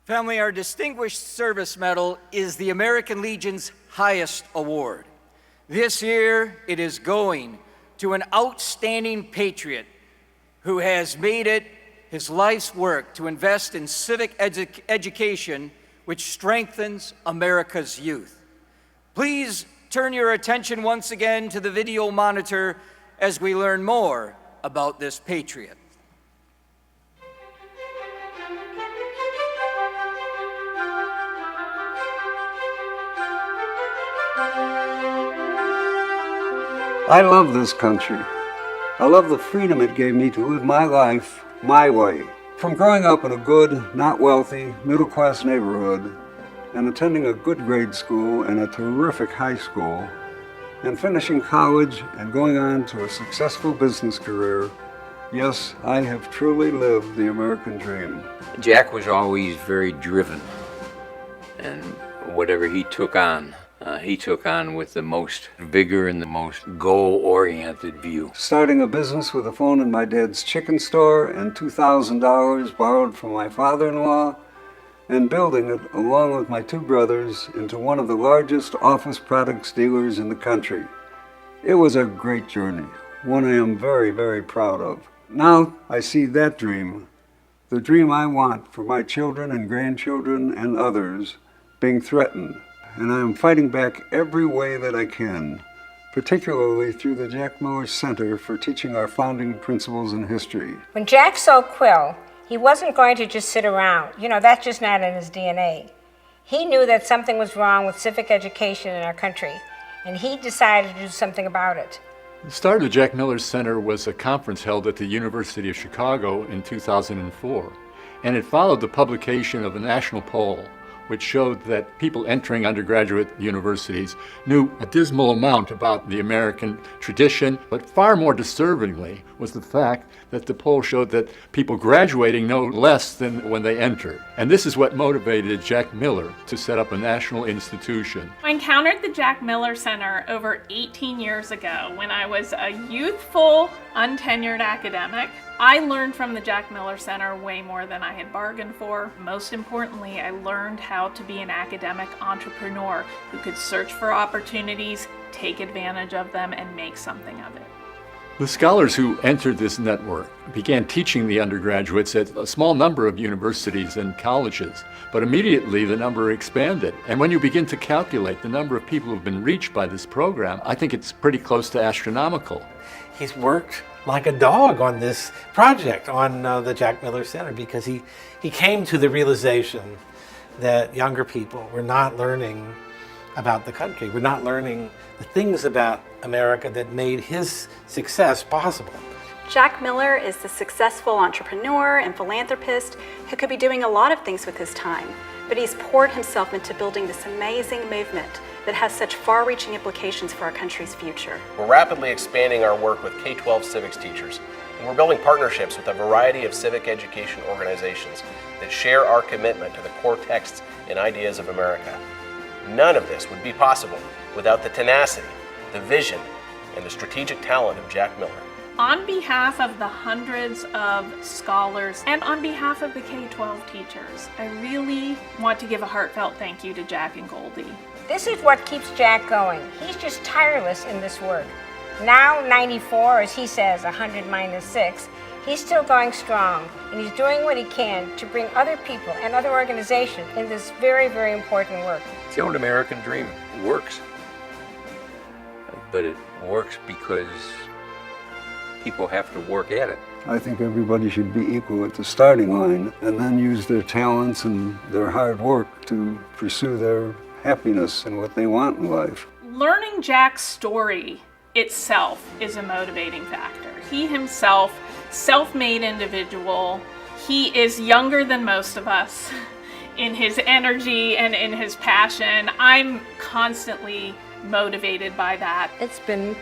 Family, our Distinguished Service Medal is the American Legion's highest award. This year, it is going to an outstanding patriot who has made it his life's work to invest in civic education, which strengthens America's youth. Please turn your attention once again to the video monitor as we learn more about this patriot. I love this country. I love the freedom it gave me to live my life my way. From growing up in a good, not wealthy, middle-class neighborhood, and attending a good grade school and a terrific high school, and finishing college and going on to a successful business career, yes, I have truly lived the American dream. Jack was always very driven, and whatever he took on with the most vigor and the most goal-oriented view. Starting a business with a phone in my dad's chicken store and $2,000 borrowed from my father-in-law, and building it along with my two brothers into one of the largest office products dealers in the country. It was a great journey, one I am very, very proud of. Now I see that dream, the dream I want for my children and grandchildren and others, being threatened. And I am fighting back every way that I can, particularly through the Jack Miller Center for teaching our founding principles in history. When Jack saw Quill, he wasn't going to just sit around. That's just not in his DNA. He knew that something was wrong with civic education in our country, and he decided to do something about it. The start of the Jack Miller Center was a conference held at the University of Chicago in 2004, and it followed the publication of a national poll which showed that people entering undergraduate universities knew a dismal amount about the American tradition, but far more disturbingly was the fact that the poll showed that people graduating know less than when they entered. And this is what motivated Jack Miller to set up a national institution. I encountered the Jack Miller Center over 18 years ago when I was a youthful, untenured academic. I learned from the Jack Miller Center way more than I had bargained for. Most importantly, I learned how to be an academic entrepreneur who could search for opportunities, take advantage of them, and make something of it. The scholars who entered this network began teaching the undergraduates at a small number of universities and colleges, but immediately the number expanded. And when you begin to calculate the number of people who have been reached by this program, I think it's pretty close to astronomical. He's worked like a dog on this project, on the Jack Miller Center, because he came to the realization that younger people were not learning about the country. We're not learning the things about America that made his success possible. Jack Miller is the successful entrepreneur and philanthropist who could be doing a lot of things with his time, but he's poured himself into building this amazing movement that has such far-reaching implications for our country's future. We're rapidly expanding our work with K-12 civics teachers, and we're building partnerships with a variety of civic education organizations that share our commitment to the core texts and ideas of America. None of this would be possible without the tenacity, the vision, and the strategic talent of Jack Miller. On behalf of the hundreds of scholars and on behalf of the K-12 teachers, I really want to give a heartfelt thank you to Jack and Goldie. This is what keeps Jack going. He's just tireless in this work. Now 94, as he says, 100 minus 6, he's still going strong, and he's doing what he can to bring other people and other organizations in this very, very important work. The old American dream works, but it works because people have to work at it. I think everybody should be equal at the starting line and then use their talents and their hard work to pursue their happiness and what they want in life. Learning Jack's story itself is a motivating factor. He himself, self-made individual, he is younger than most of us in his energy and in his passion. I'm constantly motivated by that. It's been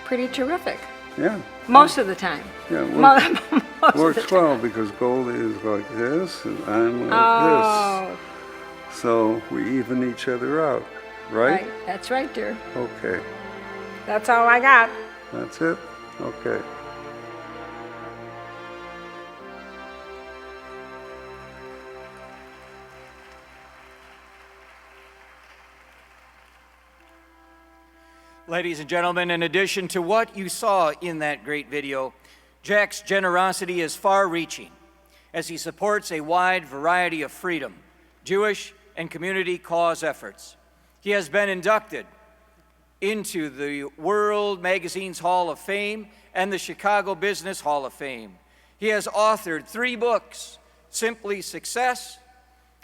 pretty terrific. Yeah. Most of the time. Yeah, works well because Goldie is like this and I'm like this. So we even each other out, right? That's right, dear. Okay. That's all I got. That's it? Okay. Ladies and gentlemen, in addition to what you saw in that great video, Jack's generosity is far-reaching as he supports a wide variety of freedom, Jewish, and community cause efforts. He has been inducted into the World Magazine's Hall of Fame and the Chicago Business Hall of Fame. He has authored 3 books, Simply Success,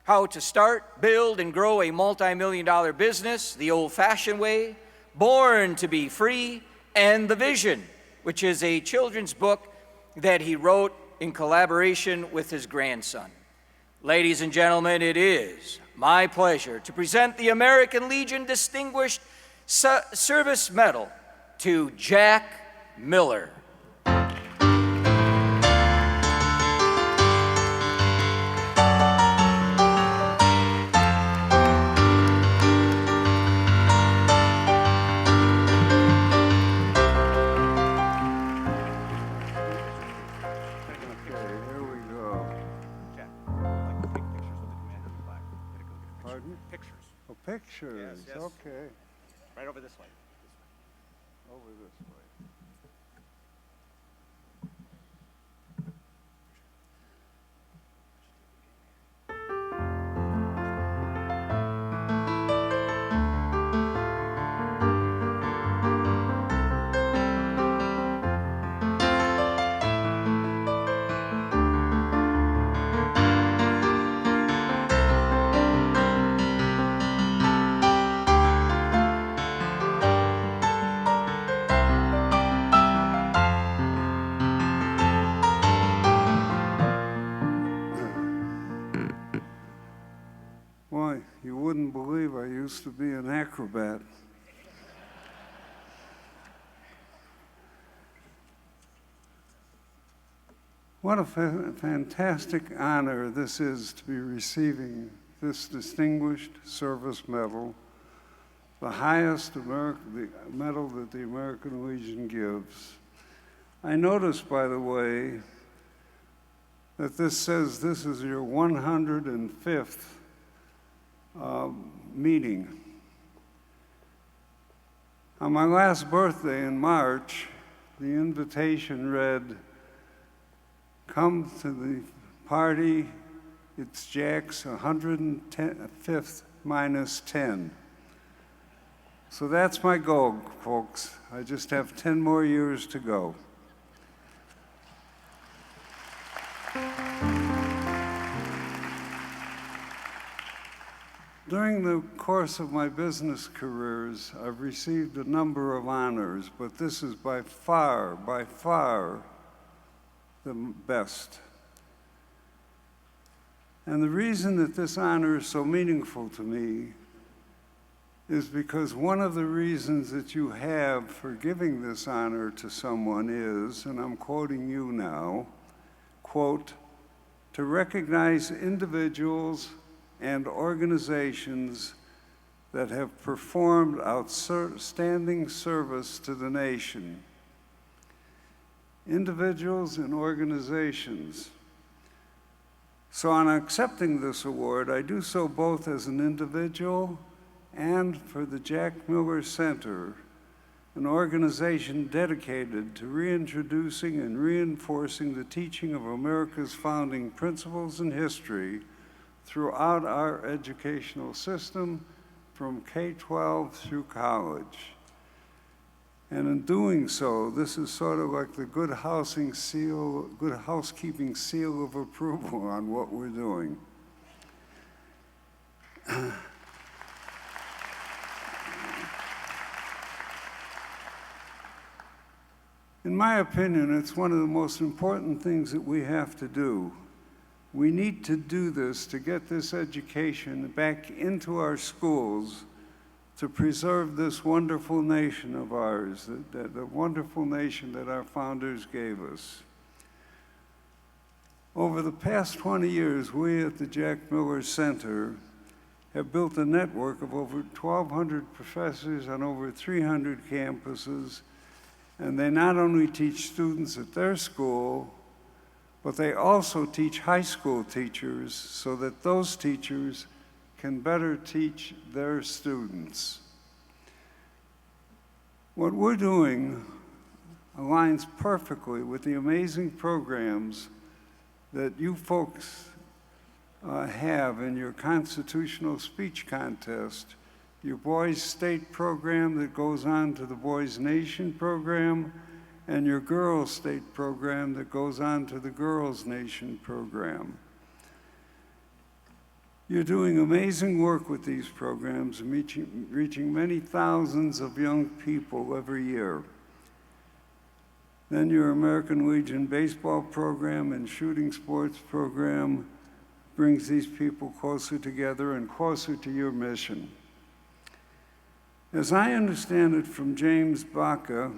How to Start, Build, and Grow a Multi-Million-Dollar Business, The Old-Fashioned Way, Born to be Free, and The Vision, which is a children's book that he wrote in collaboration with his grandson. Ladies and gentlemen, it is my pleasure to present the American Legion Distinguished Service Medal to Jack Miller. Pictures, Yes, yes. okay. Right over this way. Over this way. Why, you wouldn't believe I used to be an acrobat. What a fantastic honor this is to be receiving this Distinguished Service Medal, the highest medal that the American Legion gives. I noticed, by the way, that this says this is your 105th meeting. On my last birthday in March, the invitation read, "Come to the party, it's Jack's 105th minus 10. So that's my goal, folks. I just have 10 more years to go. During the course of my business careers, I've received a number of honors, but this is by far the best. And the reason that this honor is so meaningful to me is because one of the reasons that you have for giving this honor to someone is, and I'm quoting you now, quote, to recognize individuals and organizations that have performed outstanding service to the nation. Individuals and organizations. So on accepting this award, I do so both as an individual and for the Jack Miller Center, an organization dedicated to reintroducing and reinforcing the teaching of America's founding principles and history throughout our educational system from K-12 through college. And in doing so, this is sort of like the good housekeeping seal of approval on what we're doing. In my opinion, it's one of the most important things that we have to do. We need to do this to get this education back into our schools to preserve this wonderful nation of ours, the wonderful nation that our founders gave us. Over the past 20 years, we at the Jack Miller Center have built a network of over 1,200 professors on over 300 campuses, and they not only teach students at their school, but they also teach high school teachers so that those teachers can better teach their students. What we're doing aligns perfectly with the amazing programs that you folks have in your constitutional speech contest, your Boys State program that goes on to the Boys Nation program, and your Girls State program that goes on to the Girls Nation program. You're doing amazing work with these programs, reaching many thousands of young people every year. Then your American Legion baseball program and shooting sports program brings these people closer together and closer to your mission. As I understand it from James Baca,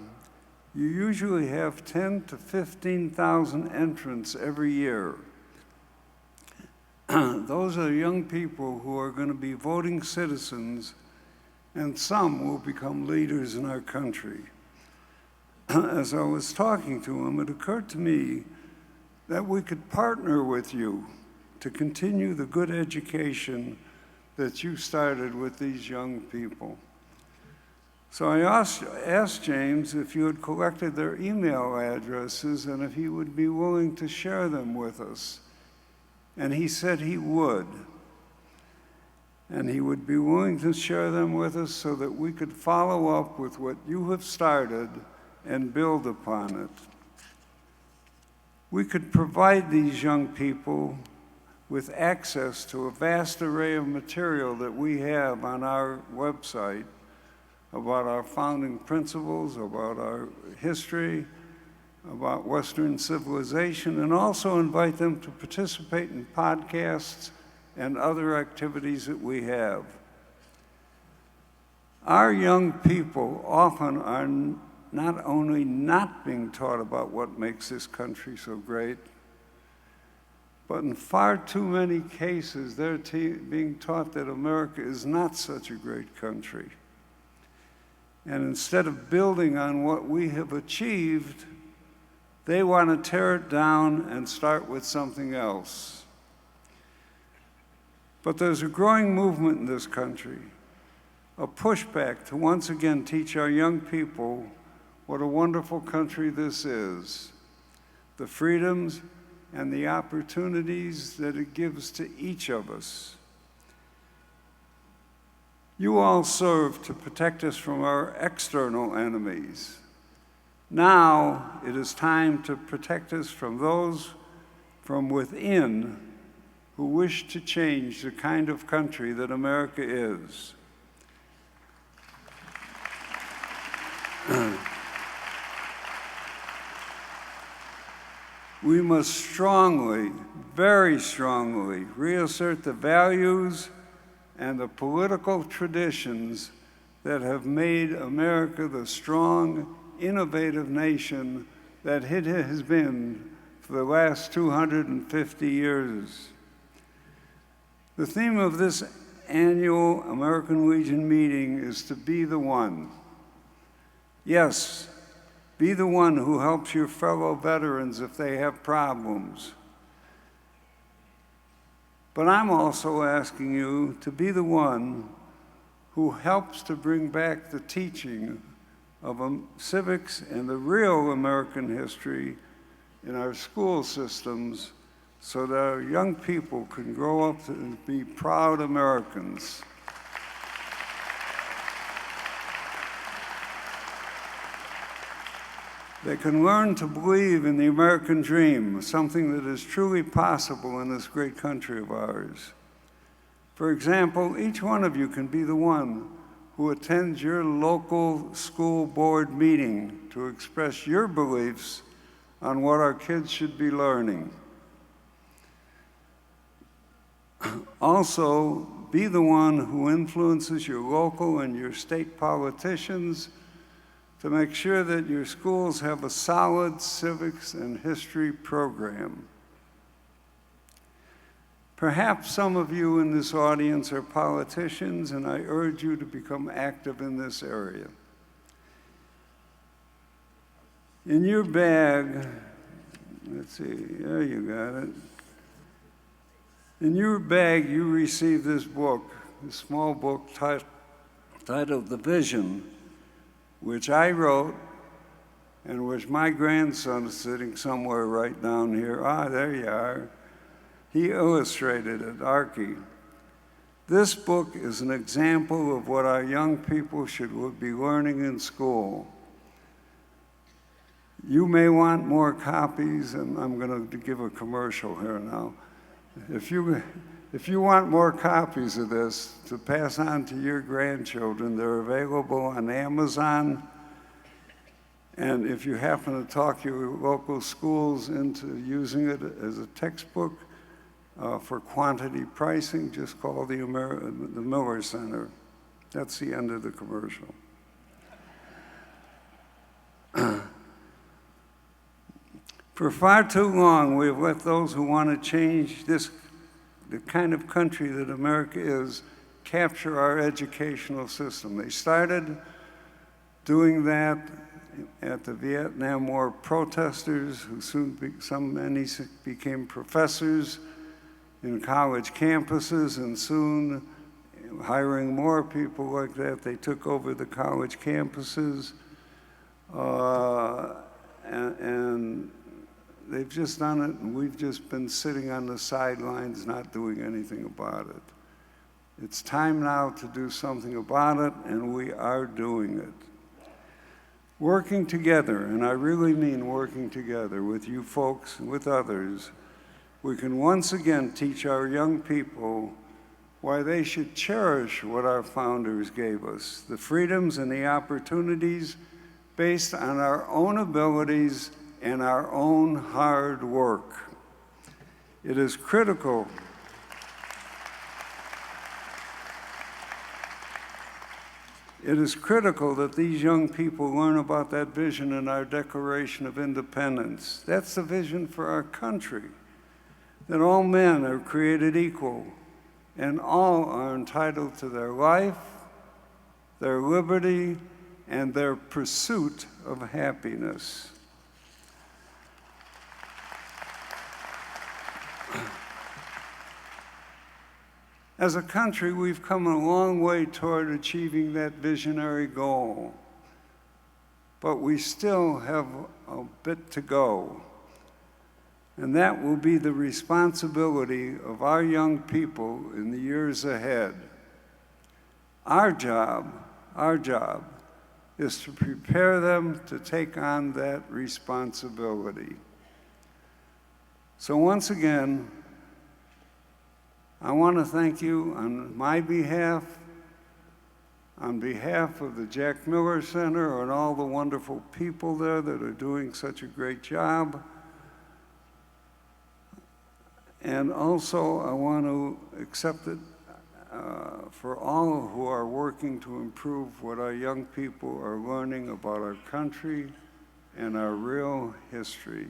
you usually have 10 to 15,000 entrants every year. Those are young people who are going to be voting citizens, and some will become leaders in our country. As I was talking to him, it occurred to me that we could partner with you to continue the good education that you started with these young people. So I asked James if you had collected their email addresses and if he would be willing to share them with us. And he said he would. And he would be willing to share them with us so that we could follow up with what you have started and build upon it. We could provide these young people with access to a vast array of material that we have on our website about our founding principles, about our history, about Western civilization, and also invite them to participate in podcasts and other activities that we have. Our young people often are not only not being taught about what makes this country so great, but in far too many cases, they're being taught that America is not such a great country. And instead of building on what we have achieved, they want to tear it down and start with something else. But there's a growing movement in this country, a pushback to once again teach our young people what a wonderful country this is, the freedoms and the opportunities that it gives to each of us. You all serve to protect us from our external enemies. Now it is time to protect us from those from within who wish to change the kind of country that America is. We must strongly, very strongly, reassert the values and the political traditions that have made America the strong, innovative nation that it has been for the last 250 years. The theme of this annual American Legion meeting is to be the one. Yes, be the one who helps your fellow veterans if they have problems. But I'm also asking you to be the one who helps to bring back the teaching of civics and the real American history in our school systems so that our young people can grow up to be proud Americans. They can learn to believe in the American dream, something that is truly possible in this great country of ours. For example, each one of you can be the one who attends your local school board meeting to express your beliefs on what our kids should be learning. Also, be the one who influences your local and your state politicians to make sure that your schools have a solid civics and history program. Perhaps some of you in this audience are politicians, and I urge you to become active in this area. In your bag, let's see, there you got it. In your bag, you received this book, this small book titled The Vision, which I wrote and which my grandson is sitting somewhere right down here. Ah, there you are. He illustrated it, Archie. This book is an example of what our young people should be learning in school. You may want more copies, and I'm going to give a commercial here now. If you want more copies of this to pass on to your grandchildren, they're available on Amazon. And if you happen to talk your local schools into using it as a textbook for quantity pricing, just call the Miller Center. That's the end of the commercial. For far too long, we've let those who want to change the kind of country that America is, capture our educational system. They started doing that at the Vietnam War protesters, who many became professors in college campuses, and soon, hiring more people like that, they took over the college campuses, and they've just done it, and we've just been sitting on the sidelines not doing anything about it. It's time now to do something about it, and we are doing it. Working together, and I really mean working together with you folks and with others, we can once again teach our young people why they should cherish what our founders gave us, the freedoms and the opportunities based on our own abilities and our own hard work. It is critical that these young people learn about that vision in our Declaration of Independence. That's the vision for our country, that all men are created equal and all are entitled to their life, their liberty, and their pursuit of happiness. As a country, we've come a long way toward achieving that visionary goal, but we still have a bit to go. And that will be the responsibility of our young people in the years ahead. Our job is to prepare them to take on that responsibility. So once again, I want to thank you on my behalf, on behalf of the Jack Miller Center and all the wonderful people there that are doing such a great job. And also, I want to accept it for all who are working to improve what our young people are learning about our country and our real history.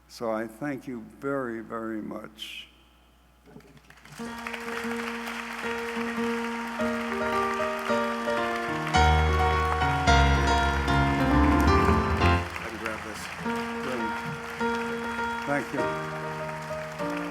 So I thank you very, very much. I can grab this. Thank you.